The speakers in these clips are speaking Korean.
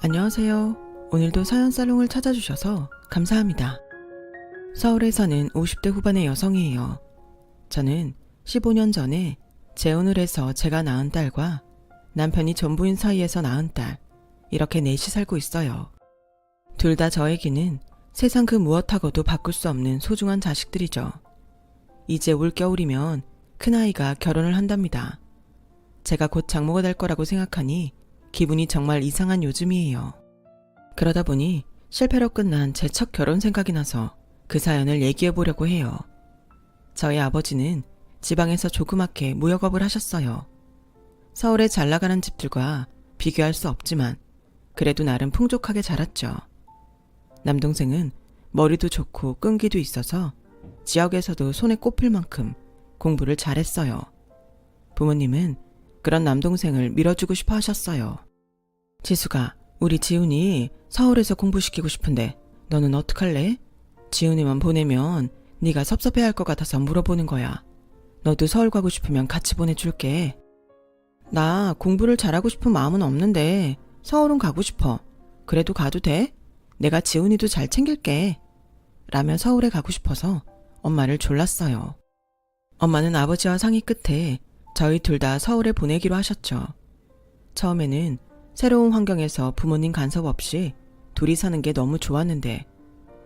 안녕하세요. 오늘도 사연살롱을 찾아주셔서 감사합니다. 서울에 사는 50대 후반의 여성이에요. 저는 15년 전에 재혼을 해서 제가 낳은 딸과 남편이 전부인 사이에서 낳은 딸, 이렇게 넷이 살고 있어요. 둘 다 저에게는 세상 그 무엇하고도 바꿀 수 없는 소중한 자식들이죠. 이제 올겨울이면 큰아이가 결혼을 한답니다. 제가 곧 장모가 될 거라고 생각하니 기분이 정말 이상한 요즘이에요. 그러다 보니 실패로 끝난 제 첫 결혼 생각이 나서 그 사연을 얘기해 보려고 해요. 저희 아버지는 지방에서 조그맣게 무역업을 하셨어요. 서울의 잘 나가는 집들과 비교할 수 없지만 그래도 나름 풍족하게 자랐죠. 남동생은 머리도 좋고 끈기도 있어서 지역에서도 손에 꼽힐 만큼 공부를 잘했어요. 부모님은 그런 남동생을 밀어주고 싶어 하셨어요. 지수가, 우리 지훈이 서울에서 공부시키고 싶은데 너는 어떡할래? 지훈이만 보내면 네가 섭섭해할 것 같아서 물어보는 거야. 너도 서울 가고 싶으면 같이 보내줄게. 나 공부를 잘하고 싶은 마음은 없는데 서울은 가고 싶어. 그래도 가도 돼? 내가 지훈이도 잘 챙길게. 라며 서울에 가고 싶어서 엄마를 졸랐어요. 엄마는 아버지와 상의 끝에 저희 둘 다 서울에 보내기로 하셨죠. 처음에는 새로운 환경에서 부모님 간섭 없이 둘이 사는 게 너무 좋았는데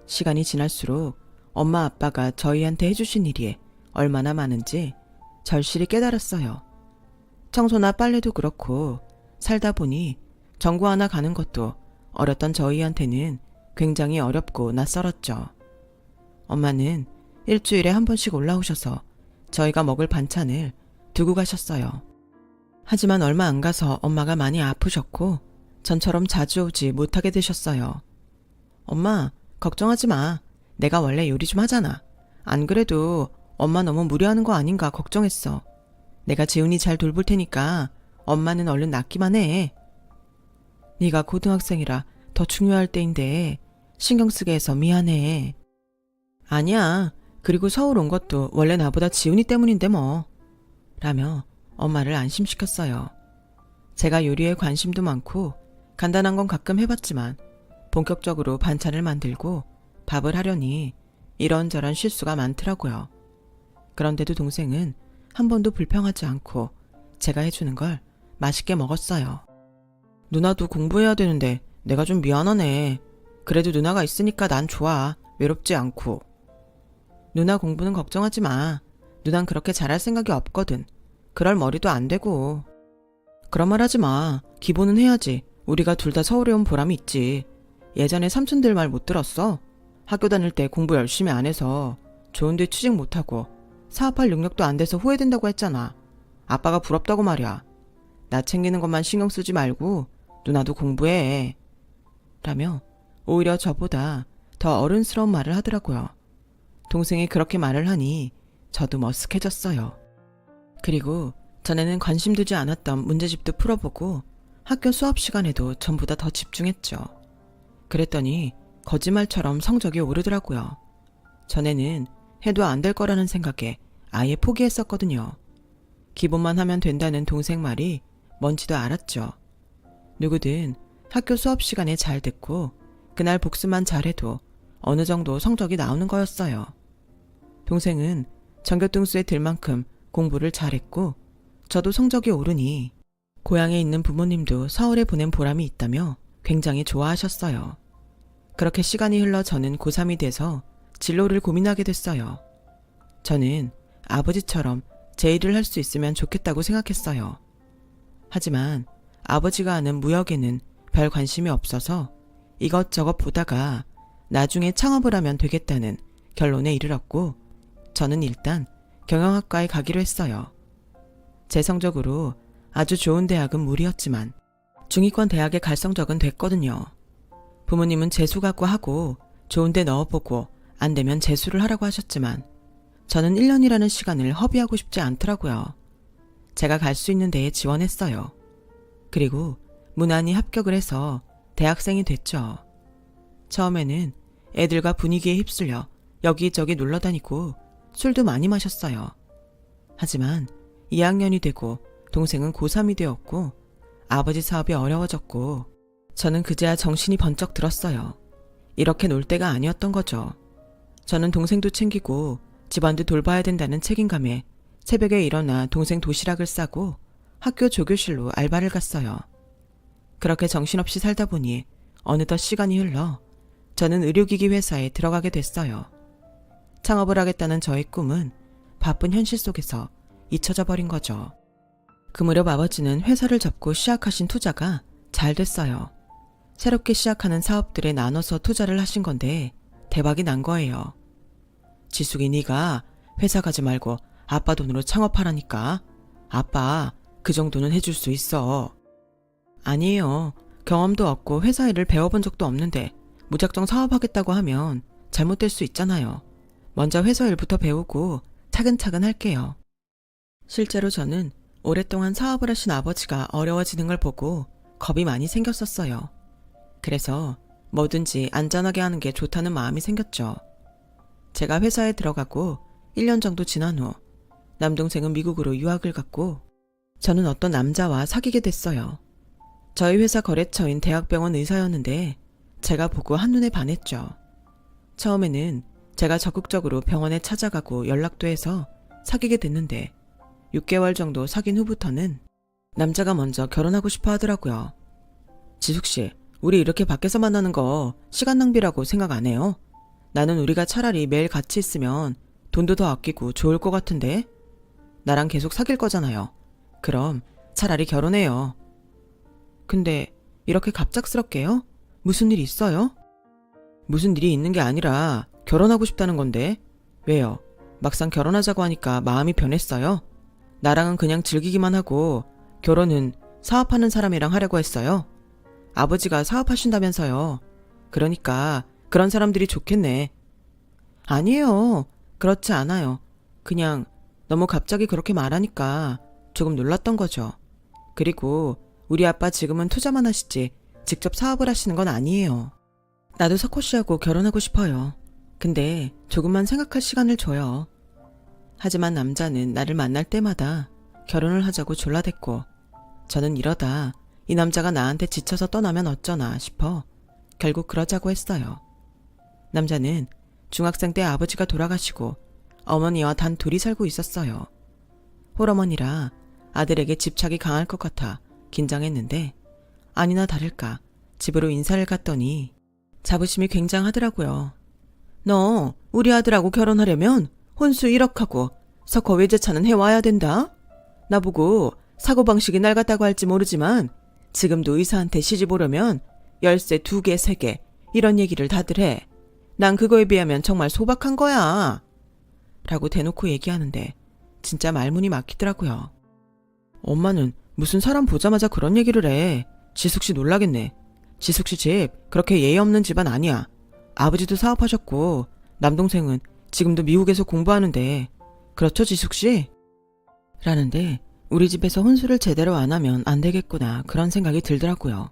시간이 지날수록 엄마 아빠가 저희한테 해주신 일이 얼마나 많은지 절실히 깨달았어요. 청소나 빨래도 그렇고 살다 보니 전구 하나 가는 것도 어렸던 저희한테는 굉장히 어렵고 낯설었죠. 엄마는 일주일에 한 번씩 올라오셔서 저희가 먹을 반찬을 두고 가셨어요. 하지만 얼마 안 가서 엄마가 많이 아프셨고 전처럼 자주 오지 못하게 되셨어요. 엄마, 걱정하지 마. 내가 원래 요리 좀 하잖아. 안 그래도 엄마 너무 무리하는 거 아닌가 걱정했어. 내가 지훈이 잘 돌볼 테니까 엄마는 얼른 낫기만 해. 네가 고등학생이라 더 중요할 때인데 신경 쓰게 해서 미안해. 아니야. 그리고 서울 온 것도 원래 나보다 지훈이 때문인데 뭐. 라며 엄마를 안심시켰어요. 제가 요리에 관심도 많고 간단한 건 가끔 해봤지만 본격적으로 반찬을 만들고 밥을 하려니 이런저런 실수가 많더라고요. 그런데도 동생은 한 번도 불평하지 않고 제가 해주는 걸 맛있게 먹었어요. 누나도 공부해야 되는데 내가 좀 미안하네. 그래도 누나가 있으니까 난 좋아. 외롭지 않고. 누나 공부는 걱정하지 마. 누난 그렇게 잘할 생각이 없거든. 그럴 머리도 안 되고. 그런 말 하지 마. 기본은 해야지. 우리가 둘 다 서울에 온 보람이 있지. 예전에 삼촌들 말 못 들었어? 학교 다닐 때 공부 열심히 안 해서 좋은 데 취직 못하고 사업할 능력도 안 돼서 후회된다고 했잖아. 아빠가 부럽다고 말이야. 나 챙기는 것만 신경 쓰지 말고 누나도 공부해. 라며 오히려 저보다 더 어른스러운 말을 하더라고요. 동생이 그렇게 말을 하니 저도 머쓱해졌어요. 그리고 전에는 관심 두지 않았던 문제집도 풀어보고 학교 수업 시간에도 전보다 더 집중했죠. 그랬더니 거짓말처럼 성적이 오르더라고요. 전에는 해도 안 될 거라는 생각에 아예 포기했었거든요. 기본만 하면 된다는 동생 말이 뭔지도 알았죠. 누구든 학교 수업 시간에 잘 듣고 그날 복습만 잘해도 어느 정도 성적이 나오는 거였어요. 동생은 전교등수에 들 만큼 공부를 잘했고 저도 성적이 오르니 고향에 있는 부모님도 서울에 보낸 보람이 있다며 굉장히 좋아하셨어요. 그렇게 시간이 흘러 저는 고3이 돼서 진로를 고민하게 됐어요. 저는 아버지처럼 제 일을 할 수 있으면 좋겠다고 생각했어요. 하지만 아버지가 하는 무역에는 별 관심이 없어서 이것저것 보다가 나중에 창업을 하면 되겠다는 결론에 이르렀고 저는 일단 경영학과에 가기로 했어요. 제 성적으로 아주 좋은 대학은 무리였지만 중위권 대학에 갈 성적은 됐거든요. 부모님은 재수각고 하고 좋은 데 넣어보고 안 되면 재수를 하라고 하셨지만 저는 1년이라는 시간을 허비하고 싶지 않더라고요. 제가 갈 수 있는 데에 지원했어요. 그리고 무난히 합격을 해서 대학생이 됐죠. 처음에는 애들과 분위기에 휩쓸려 여기저기 놀러다니고 술도 많이 마셨어요. 하지만 2학년이 되고 동생은 고3이 되었고 아버지 사업이 어려워졌고 저는 그제야 정신이 번쩍 들었어요. 이렇게 놀 때가 아니었던 거죠. 저는 동생도 챙기고 집안도 돌봐야 된다는 책임감에 새벽에 일어나 동생 도시락을 싸고 학교 조교실로 알바를 갔어요. 그렇게 정신없이 살다 보니 어느덧 시간이 흘러 저는 의료기기 회사에 들어가게 됐어요. 창업을 하겠다는 저의 꿈은 바쁜 현실 속에서 잊혀져 버린 거죠. 그 무렵 아버지는 회사를 접고 시작하신 투자가 잘 됐어요. 새롭게 시작하는 사업들에 나눠서 투자를 하신 건데 대박이 난 거예요. 지숙이 네가 회사 가지 말고 아빠 돈으로 창업하라니까. 아빠 그 정도는 해줄 수 있어. 아니에요. 경험도 없고 회사 일을 배워본 적도 없는데 무작정 사업하겠다고 하면 잘못될 수 있잖아요. 먼저 회사 일부터 배우고 차근차근 할게요. 실제로 저는 오랫동안 사업을 하신 아버지가 어려워지는 걸 보고 겁이 많이 생겼었어요. 그래서 뭐든지 안전하게 하는 게 좋다는 마음이 생겼죠. 제가 회사에 들어가고 1년 정도 지난 후 남동생은 미국으로 유학을 갔고 저는 어떤 남자와 사귀게 됐어요. 저희 회사 거래처인 대학병원 의사였는데 제가 보고 한눈에 반했죠. 처음에는 제가 적극적으로 병원에 찾아가고 연락도 해서 사귀게 됐는데 6개월 정도 사귄 후부터는 남자가 먼저 결혼하고 싶어 하더라고요. 지숙씨, 우리 이렇게 밖에서 만나는 거 시간 낭비라고 생각 안 해요? 나는 우리가 차라리 매일 같이 있으면 돈도 더 아끼고 좋을 것 같은데? 나랑 계속 사귈 거잖아요. 그럼 차라리 결혼해요. 근데 이렇게 갑작스럽게요? 무슨 일 있어요? 무슨 일이 있는 게 아니라 결혼하고 싶다는 건데 왜요? 막상 결혼하자고 하니까 마음이 변했어요? 나랑은 그냥 즐기기만 하고 결혼은 사업하는 사람이랑 하려고 했어요. 아버지가 사업하신다면서요. 그러니까 그런 사람들이 좋겠네. 아니에요. 그렇지 않아요. 그냥 너무 갑자기 그렇게 말하니까 조금 놀랐던 거죠. 그리고 우리 아빠 지금은 투자만 하시지 직접 사업을 하시는 건 아니에요. 나도 석호 씨하고 결혼하고 싶어요. 근데 조금만 생각할 시간을 줘요. 하지만 남자는 나를 만날 때마다 결혼을 하자고 졸라댔고 저는 이러다 이 남자가 나한테 지쳐서 떠나면 어쩌나 싶어 결국 그러자고 했어요. 남자는 중학생 때 아버지가 돌아가시고 어머니와 단 둘이 살고 있었어요. 홀어머니라 아들에게 집착이 강할 것 같아 긴장했는데 아니나 다를까 집으로 인사를 갔더니 자부심이 굉장하더라고요. 너 우리 아들하고 결혼하려면 혼수 1억하고 석호 외제차는 해와야 된다. 나보고 사고방식이 낡았다고 할지 모르지만 지금도 의사한테 시집 오려면 열쇠 2개, 3개 이런 얘기를 다들 해. 난 그거에 비하면 정말 소박한 거야. 라고 대놓고 얘기하는데 진짜 말문이 막히더라고요. 엄마는 무슨 사람 보자마자 그런 얘기를 해. 지숙씨 놀라겠네. 지숙씨 집 그렇게 예의 없는 집안 아니야. 아버지도 사업하셨고 남동생은 지금도 미국에서 공부하는데 그렇죠 지숙씨? 라는데 우리 집에서 혼수를 제대로 안 하면 안 되겠구나 그런 생각이 들더라고요.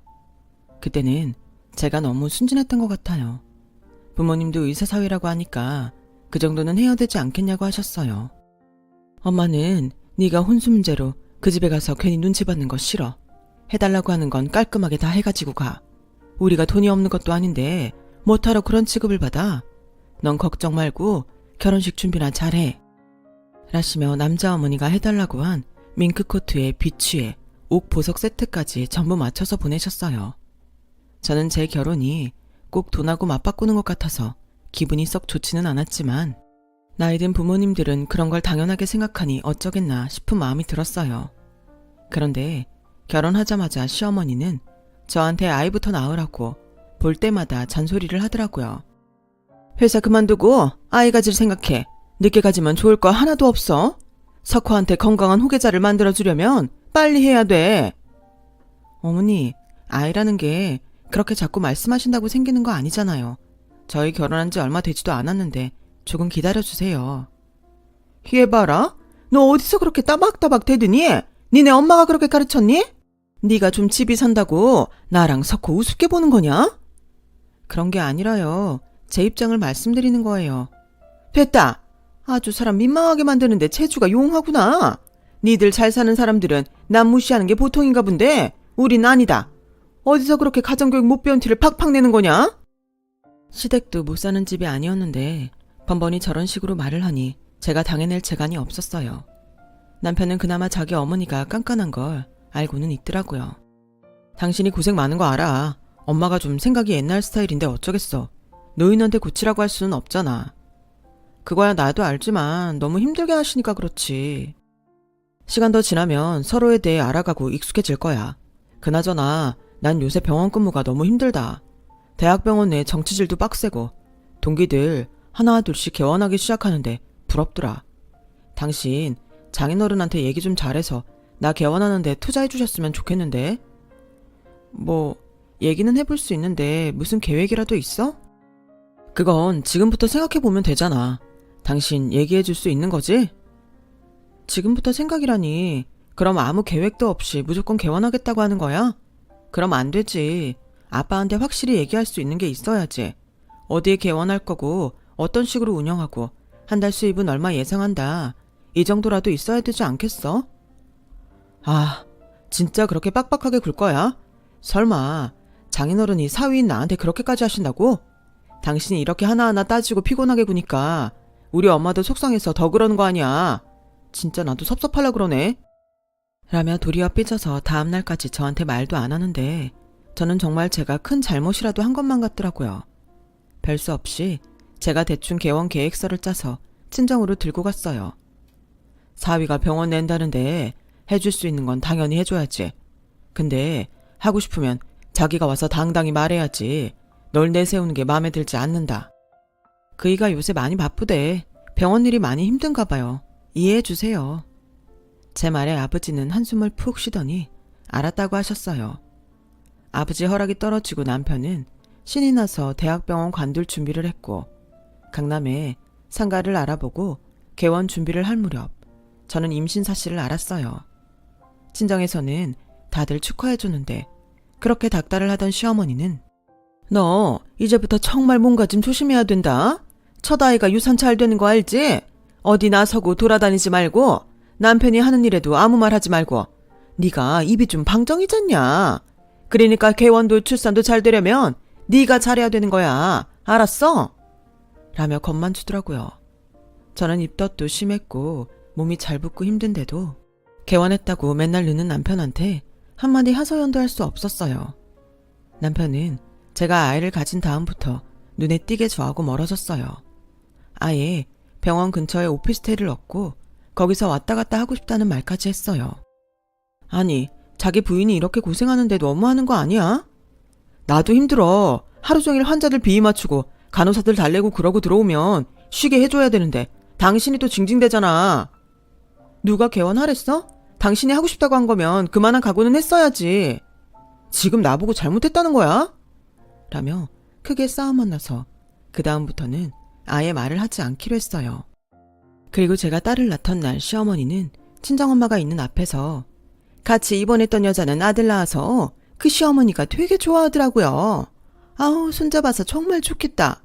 그때는 제가 너무 순진했던 것 같아요. 부모님도 의사사회라고 하니까 그 정도는 해야 되지 않겠냐고 하셨어요. 엄마는 네가 혼수 문제로 그 집에 가서 괜히 눈치 받는 거 싫어. 해달라고 하는 건 깔끔하게 다 해가지고 가. 우리가 돈이 없는 것도 아닌데 뭐하러 그런 취급을 받아. 넌 걱정 말고 결혼식 준비나 잘해. 라시며 남자 어머니가 해달라고 한 밍크코트에 비취에 옥 보석 세트까지 전부 맞춰서 보내셨어요. 저는 제 결혼이 꼭 돈하고 맞바꾸는 것 같아서 기분이 썩 좋지는 않았지만 나이든 부모님들은 그런 걸 당연하게 생각하니 어쩌겠나 싶은 마음이 들었어요. 그런데 결혼하자마자 시어머니는 저한테 아이부터 낳으라고 볼 때마다 잔소리를 하더라고요. 회사 그만두고 아이 가질 생각해. 늦게 가지면 좋을 거 하나도 없어. 석호한테 건강한 후계자를 만들어주려면 빨리 해야 돼. 어머니, 아이라는 게 그렇게 자꾸 말씀하신다고 생기는 거 아니잖아요. 저희 결혼한 지 얼마 되지도 않았는데 조금 기다려주세요. 얘봐라. 너 어디서 그렇게 따박따박 대드니? 니네 엄마가 그렇게 가르쳤니? 네가 좀 집이 산다고 나랑 석호 우습게 보는 거냐? 그런 게 아니라요. 제 입장을 말씀드리는 거예요. 됐다. 아주 사람 민망하게 만드는데 체주가 용하구나. 니들 잘 사는 사람들은 남 무시하는 게 보통인가 본데 우린 아니다. 어디서 그렇게 가정교육 못 배운 티를 팍팍 내는 거냐? 시댁도 못 사는 집이 아니었는데 번번이 저런 식으로 말을 하니 제가 당해낼 재간이 없었어요. 남편은 그나마 자기 어머니가 깐깐한 걸 알고는 있더라고요. 당신이 고생 많은 거 알아. 엄마가 좀 생각이 옛날 스타일인데 어쩌겠어. 노인한테 고치라고 할 수는 없잖아. 그거야 나도 알지만 너무 힘들게 하시니까 그렇지. 시간 더 지나면 서로에 대해 알아가고 익숙해질 거야. 그나저나 난 요새 병원 근무가 너무 힘들다. 대학병원 내 정치질도 빡세고 동기들 하나 둘씩 개원하기 시작하는데 부럽더라. 당신 장인어른한테 얘기 좀 잘해서 나 개원하는데 투자해 주셨으면 좋겠는데. 뭐 얘기는 해볼 수 있는데 무슨 계획이라도 있어? 그건 지금부터 생각해보면 되잖아. 당신 얘기해 줄 수 있는 거지? 지금부터 생각이라니. 그럼 아무 계획도 없이 무조건 개원하겠다고 하는 거야? 그럼 안 되지. 아빠한테 확실히 얘기할 수 있는 게 있어야지. 어디에 개원할 거고 어떤 식으로 운영하고 한 달 수입은 얼마 예상한다. 이 정도라도 있어야 되지 않겠어? 아, 진짜 그렇게 빡빡하게 굴 거야? 설마 장인어른이 사위인 나한테 그렇게까지 하신다고? 당신이 이렇게 하나하나 따지고 피곤하게 구니까 우리 엄마도 속상해서 더 그러는 거 아니야. 진짜 나도 섭섭하려 그러네. 라며 도리어 삐져서 다음날까지 저한테 말도 안 하는데 저는 정말 제가 큰 잘못이라도 한 것만 같더라고요. 별 수 없이 제가 대충 개원 계획서를 짜서 친정으로 들고 갔어요. 사위가 병원 낸다는데 해줄 수 있는 건 당연히 해줘야지. 근데 하고 싶으면 자기가 와서 당당히 말해야지. 널 내세우는 게 마음에 들지 않는다. 그이가 요새 많이 바쁘대. 병원 일이 많이 힘든가 봐요. 이해해 주세요. 제 말에 아버지는 한숨을 푹 쉬더니 알았다고 하셨어요. 아버지 허락이 떨어지고 남편은 신이 나서 대학병원 관둘 준비를 했고 강남에 상가를 알아보고 개원 준비를 할 무렵 저는 임신 사실을 알았어요. 친정에서는 다들 축하해 주는데 그렇게 닥달을 하던 시어머니는 너 이제부터 정말 뭔가 좀 조심해야 된다. 첫 아이가 유산 잘 되는 거 알지? 어디 나서고 돌아다니지 말고 남편이 하는 일에도 아무 말 하지 말고 네가 입이 좀 방정이잖냐. 그러니까 개원도 출산도 잘 되려면 네가 잘해야 되는 거야. 알았어? 라며 겁만 주더라고요. 저는 입덧도 심했고 몸이 잘 붓고 힘든데도 개원했다고 맨날 늦는 남편한테 한마디 하소연도 할 수 없었어요. 남편은 제가 아이를 가진 다음부터 눈에 띄게 저하고 멀어졌어요. 아예 병원 근처에 오피스텔을 얻고 거기서 왔다 갔다 하고 싶다는 말까지 했어요. 아니, 자기 부인이 이렇게 고생하는데 너무하는 거 아니야? 나도 힘들어. 하루 종일 환자들 비위 맞추고 간호사들 달래고 그러고 들어오면 쉬게 해줘야 되는데 당신이 또 징징대잖아. 누가 개원하랬어? 당신이 하고 싶다고 한 거면 그만한 각오는 했어야지. 지금 나보고 잘못했다는 거야? 라며 크게 싸움만 나서 그 다음부터는 아예 말을 하지 않기로 했어요. 그리고 제가 딸을 낳던 날 시어머니는 친정엄마가 있는 앞에서 같이 입원했던 여자는 아들 낳아서 그 시어머니가 되게 좋아하더라고요. 아우 손잡아서 정말 좋겠다.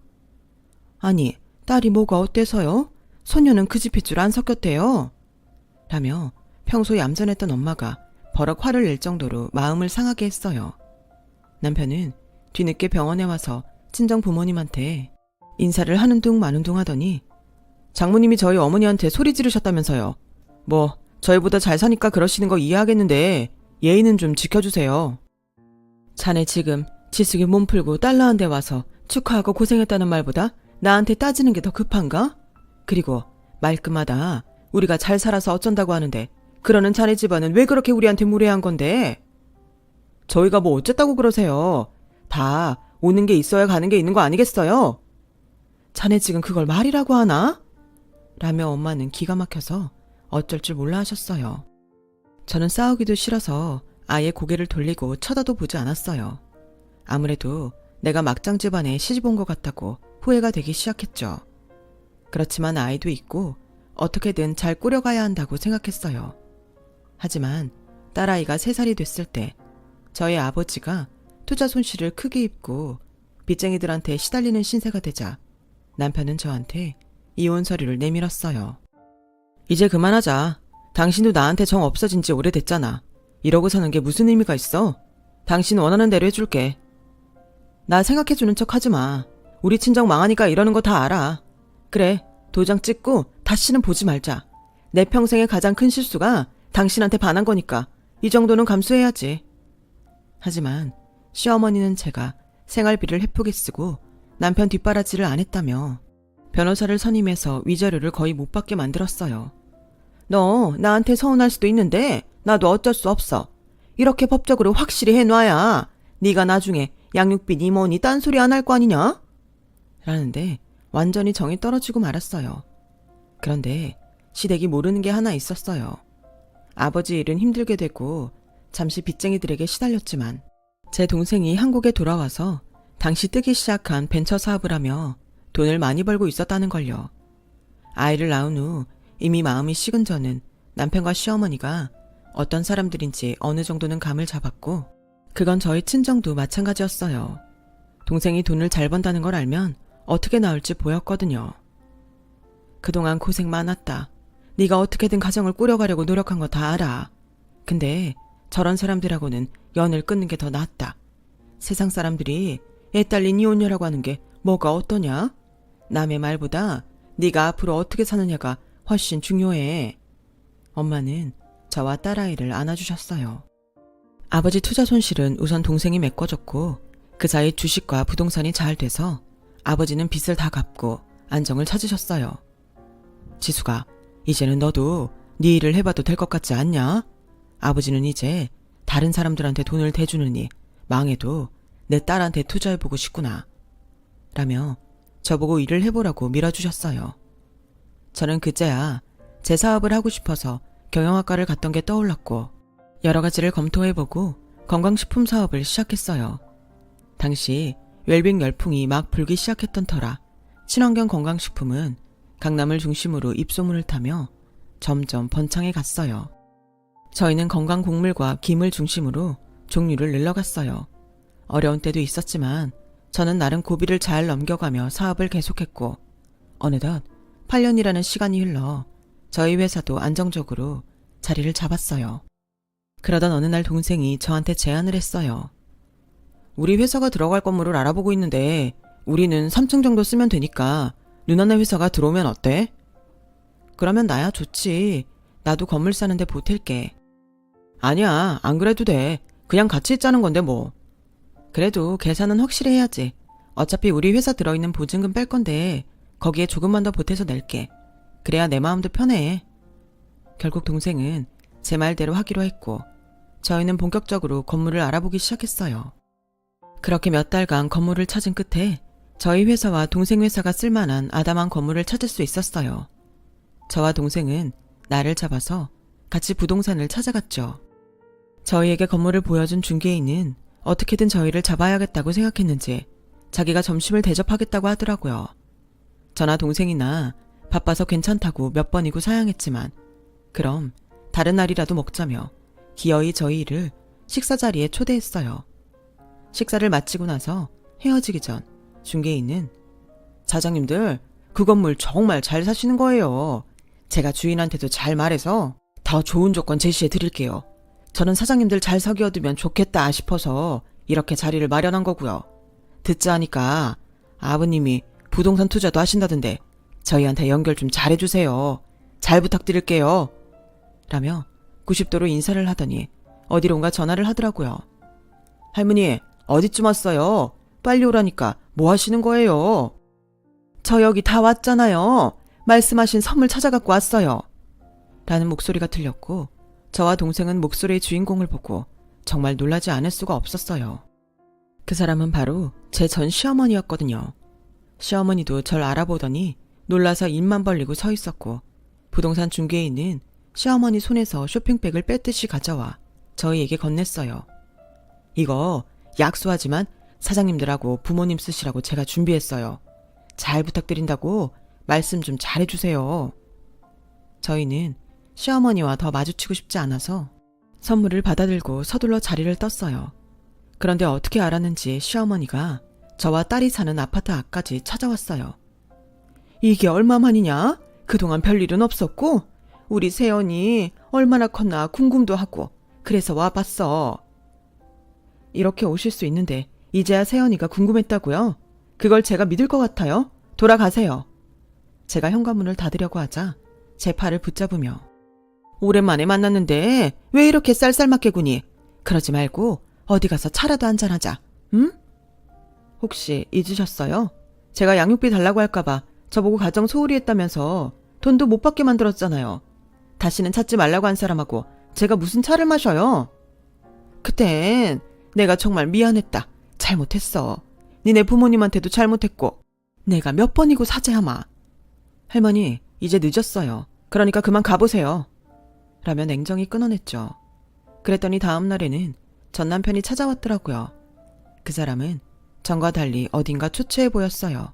아니 딸이 뭐가 어때서요? 소녀는 그 집일 줄 안 섞였대요. 라며 평소 얌전했던 엄마가 버럭 화를 낼 정도로 마음을 상하게 했어요. 남편은 뒤늦게 병원에 와서 친정 부모님한테 인사를 하는 둥 마는 둥 하더니 장모님이 저희 어머니한테 소리 지르셨다면서요. 뭐 저희보다 잘 사니까 그러시는 거 이해하겠는데 예의는 좀 지켜주세요. 자네 지금 지숙이 몸 풀고 딸 낳은 데 와서 축하하고 고생했다는 말보다 나한테 따지는 게 더 급한가? 그리고 말끝마다 우리가 잘 살아서 어쩐다고 하는데 그러는 자네 집안은 왜 그렇게 우리한테 무례한 건데? 저희가 뭐 어쨌다고 그러세요. 다 오는 게 있어야 가는 게 있는 거 아니겠어요? 자네 지금 그걸 말이라고 하나? 라며 엄마는 기가 막혀서 어쩔 줄 몰라 하셨어요. 저는 싸우기도 싫어서 아예 고개를 돌리고 쳐다도 보지 않았어요. 아무래도 내가 막장 집안에 시집 온 것 같다고 후회가 되기 시작했죠. 그렇지만 아이도 있고 어떻게든 잘 꾸려가야 한다고 생각했어요. 하지만 딸아이가 3살이 됐을 때 저희 아버지가 투자 손실을 크게 입고 빚쟁이들한테 시달리는 신세가 되자 남편은 저한테 이혼 서류를 내밀었어요. 이제 그만하자. 당신도 나한테 정 없어진 지 오래됐잖아. 이러고 사는 게 무슨 의미가 있어? 당신 원하는 대로 해줄게. 나 생각해주는 척 하지 마. 우리 친정 망하니까 이러는 거 다 알아. 그래, 도장 찍고 다시는 보지 말자. 내 평생의 가장 큰 실수가 당신한테 반한 거니까 이 정도는 감수해야지. 하지만 시어머니는 제가 생활비를 헤프게 쓰고 남편 뒷바라지를 안 했다며 변호사를 선임해서 위자료를 거의 못 받게 만들었어요. 너 나한테 서운할 수도 있는데 나도 어쩔 수 없어. 이렇게 법적으로 확실히 해놔야 네가 나중에 양육비니 뭐니 딴소리 안 할 거 아니냐? 라는데 완전히 정이 떨어지고 말았어요. 그런데 시댁이 모르는 게 하나 있었어요. 아버지 일은 힘들게 되고 잠시 빚쟁이들에게 시달렸지만 제 동생이 한국에 돌아와서 당시 뜨기 시작한 벤처 사업을 하며 돈을 많이 벌고 있었다는 걸요. 아이를 낳은 후 이미 마음이 식은 저는 남편과 시어머니가 어떤 사람들인지 어느 정도는 감을 잡았고 그건 저희 친정도 마찬가지였어요. 동생이 돈을 잘 번다는 걸 알면 어떻게 나올지 보였거든요. 그동안 고생 많았다. 네가 어떻게든 가정을 꾸려가려고 노력한 거 다 알아. 근데 저런 사람들하고는 연을 끊는 게 더 낫다. 세상 사람들이 애 딸린 이혼녀라고 하는 게 뭐가 어떠냐? 남의 말보다 네가 앞으로 어떻게 사느냐가 훨씬 중요해. 엄마는 저와 딸아이를 안아주셨어요. 아버지 투자 손실은 우선 동생이 메꿔줬고 그 사이 주식과 부동산이 잘 돼서 아버지는 빚을 다 갚고 안정을 찾으셨어요. 지수가 이제는 너도 네 일을 해봐도 될 것 같지 않냐? 아버지는 이제 다른 사람들한테 돈을 대주느니 망해도 내 딸한테 투자해보고 싶구나. 라며 저보고 일을 해보라고 밀어주셨어요. 저는 그제야 제 사업을 하고 싶어서 경영학과를 갔던 게 떠올랐고 여러 가지를 검토해보고 건강식품 사업을 시작했어요. 당시 웰빙 열풍이 막 불기 시작했던 터라 친환경 건강식품은 강남을 중심으로 입소문을 타며 점점 번창해 갔어요. 저희는 건강 곡물과 김을 중심으로 종류를 늘려갔어요. 어려운 때도 있었지만 저는 나름 고비를 잘 넘겨가며 사업을 계속했고 어느덧 8년이라는 시간이 흘러 저희 회사도 안정적으로 자리를 잡았어요. 그러던 어느 날 동생이 저한테 제안을 했어요. 우리 회사가 들어갈 건물을 알아보고 있는데 우리는 3층 정도 쓰면 되니까 누나네 회사가 들어오면 어때? 그러면 나야 좋지. 나도 건물 사는데 보탤게. 아니야, 안 그래도 돼. 그냥 같이 있자는 건데 뭐. 그래도 계산은 확실히 해야지. 어차피 우리 회사 들어있는 보증금 뺄 건데 거기에 조금만 더 보태서 낼게. 그래야 내 마음도 편해. 결국 동생은 제 말대로 하기로 했고 저희는 본격적으로 건물을 알아보기 시작했어요. 그렇게 몇 달간 건물을 찾은 끝에 저희 회사와 동생 회사가 쓸만한 아담한 건물을 찾을 수 있었어요. 저와 동생은 날을 잡아서 같이 부동산을 찾아갔죠. 저희에게 건물을 보여준 중개인은 어떻게든 저희를 잡아야겠다고 생각했는지 자기가 점심을 대접하겠다고 하더라고요. 저나 동생이나 바빠서 괜찮다고 몇 번이고 사양했지만 그럼 다른 날이라도 먹자며 기어이 저희를 식사 자리에 초대했어요. 식사를 마치고 나서 헤어지기 전 중개인은 사장님들 그 건물 정말 잘 사시는 거예요. 제가 주인한테도 잘 말해서 더 좋은 조건 제시해 드릴게요. 저는 사장님들 잘 사귀어두면 좋겠다 싶어서 이렇게 자리를 마련한 거고요. 듣자 하니까 아버님이 부동산 투자도 하신다던데 저희한테 연결 좀 잘해주세요. 잘 부탁드릴게요. 라며 90도로 인사를 하더니 어디론가 전화를 하더라고요. 할머니 어디쯤 왔어요? 빨리 오라니까 뭐 하시는 거예요? 저 여기 다 왔잖아요. 말씀하신 선물 찾아갖고 왔어요. 라는 목소리가 들렸고 저와 동생은 목소리의 주인공을 보고 정말 놀라지 않을 수가 없었어요. 그 사람은 바로 제 전 시어머니였거든요. 시어머니도 절 알아보더니 놀라서 입만 벌리고 서 있었고 부동산 중개인은 시어머니 손에서 쇼핑백을 뺐듯이 가져와 저희에게 건넸어요. 이거 약소하지만 사장님들하고 부모님 쓰시라고 제가 준비했어요. 잘 부탁드린다고 말씀 좀 잘해주세요. 저희는 시어머니와 더 마주치고 싶지 않아서 선물을 받아들고 서둘러 자리를 떴어요. 그런데 어떻게 알았는지 시어머니가 저와 딸이 사는 아파트 앞까지 찾아왔어요. 이게 얼마만이냐? 그동안 별일은 없었고 우리 세연이 얼마나 컸나 궁금도 하고 그래서 와봤어. 이렇게 오실 수 있는데 이제야 세연이가 궁금했다고요? 그걸 제가 믿을 것 같아요? 돌아가세요. 제가 현관문을 닫으려고 하자 제 팔을 붙잡으며 오랜만에 만났는데 왜 이렇게 쌀쌀맞게 구니? 그러지 말고 어디 가서 차라도 한잔하자. 응? 혹시 잊으셨어요? 제가 양육비 달라고 할까봐 저보고 가정 소홀히 했다면서 돈도 못 받게 만들었잖아요. 다시는 찾지 말라고 한 사람하고 제가 무슨 차를 마셔요? 그땐 내가 정말 미안했다. 잘못했어. 니네 부모님한테도 잘못했고 내가 몇 번이고 사죄하마. 할머니, 이제 늦었어요. 그러니까 그만 가보세요. 라며 냉정히 끊어냈죠. 그랬더니 다음 날에는 전 남편이 찾아왔더라고요. 그 사람은 전과 달리 어딘가 초췌해 보였어요.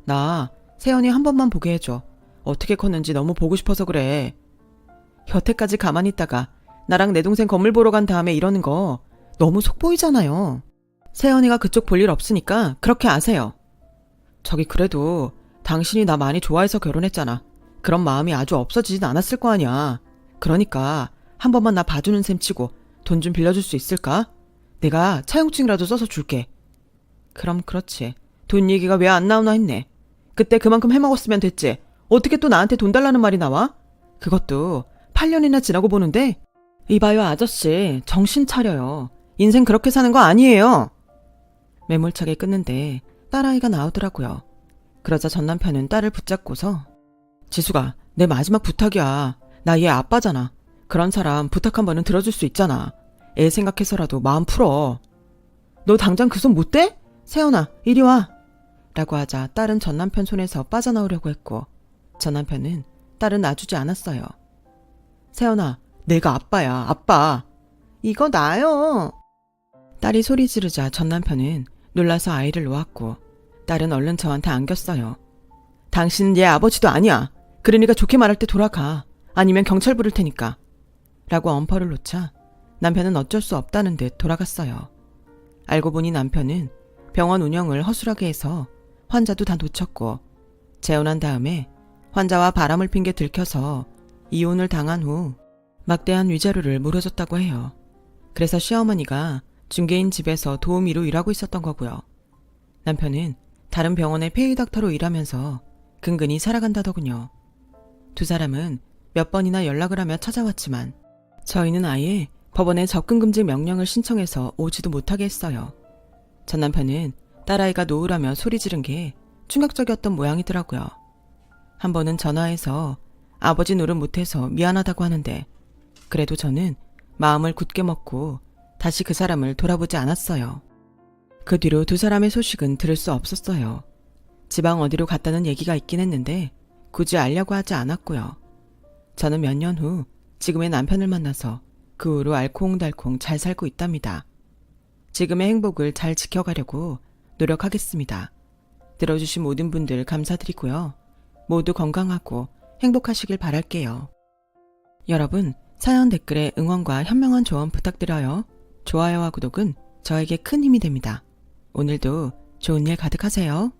나 세연이 한 번만 보게 해줘. 어떻게 컸는지 너무 보고 싶어서 그래. 여태까지 가만히 있다가 나랑 내 동생 건물 보러 간 다음에 이러는 거 너무 속 보이잖아요. 세연이가 그쪽 볼 일 없으니까 그렇게 아세요. 저기 그래도 당신이 나 많이 좋아해서 결혼했잖아. 그런 마음이 아주 없어지진 않았을 거 아니야. 그러니까 한 번만 나 봐주는 셈 치고 돈 좀 빌려줄 수 있을까? 내가 차용증이라도 써서 줄게. 그럼 그렇지. 돈 얘기가 왜 안 나오나 했네. 그때 그만큼 해먹었으면 됐지. 어떻게 또 나한테 돈 달라는 말이 나와? 그것도 8년이나 지나고 보는데. 이봐요 아저씨, 정신 차려요. 인생 그렇게 사는 거 아니에요. 매몰차게 끊는데 딸아이가 나오더라고요. 그러자 전 남편은 딸을 붙잡고서 지수가 내 마지막 부탁이야. 나 얘 아빠잖아. 그런 사람 부탁 한 번은 들어줄 수 있잖아. 애 생각해서라도 마음 풀어. 너 당장 그 손 못 대? 세연아 이리 와. 라고 하자 딸은 전 남편 손에서 빠져나오려고 했고 전 남편은 딸은 놔주지 않았어요. 세연아, 내가 아빠야, 아빠. 이거 나요. 딸이 소리 지르자 전 남편은 놀라서 아이를 놓았고 딸은 얼른 저한테 안겼어요. 당신은 얘 아버지도 아니야. 그러니까 좋게 말할 때 돌아가. 아니면 경찰 부를 테니까. 라고 엄포를 놓자 남편은 어쩔 수 없다는 듯 돌아갔어요. 알고 보니 남편은 병원 운영을 허술하게 해서 환자도 다 놓쳤고 재혼한 다음에 환자와 바람을 핀게 들켜서 이혼을 당한 후 막대한 위자료를 물어줬다고 해요. 그래서 시어머니가 중개인 집에서 도우미로 일하고 있었던 거고요. 남편은 다른 병원의 페이닥터로 일하면서 근근히 살아간다더군요. 두 사람은 몇 번이나 연락을 하며 찾아왔지만 저희는 아예 법원에 접근금지 명령을 신청해서 오지도 못하게 했어요. 전 남편은 딸아이가 놓으라며 소리 지른 게 충격적이었던 모양이더라고요. 한 번은 전화해서 아버지 노릇 못해서 미안하다고 하는데 그래도 저는 마음을 굳게 먹고 다시 그 사람을 돌아보지 않았어요. 그 뒤로 두 사람의 소식은 들을 수 없었어요. 지방 어디로 갔다는 얘기가 있긴 했는데 굳이 알려고 하지 않았고요. 저는 몇 년 후 지금의 남편을 만나서 그 후로 알콩달콩 잘 살고 있답니다. 지금의 행복을 잘 지켜가려고 노력하겠습니다. 들어주신 모든 분들 감사드리고요. 모두 건강하고 행복하시길 바랄게요. 여러분, 사연 댓글에 응원과 현명한 조언 부탁드려요. 좋아요와 구독은 저에게 큰 힘이 됩니다. 오늘도 좋은 일 가득하세요.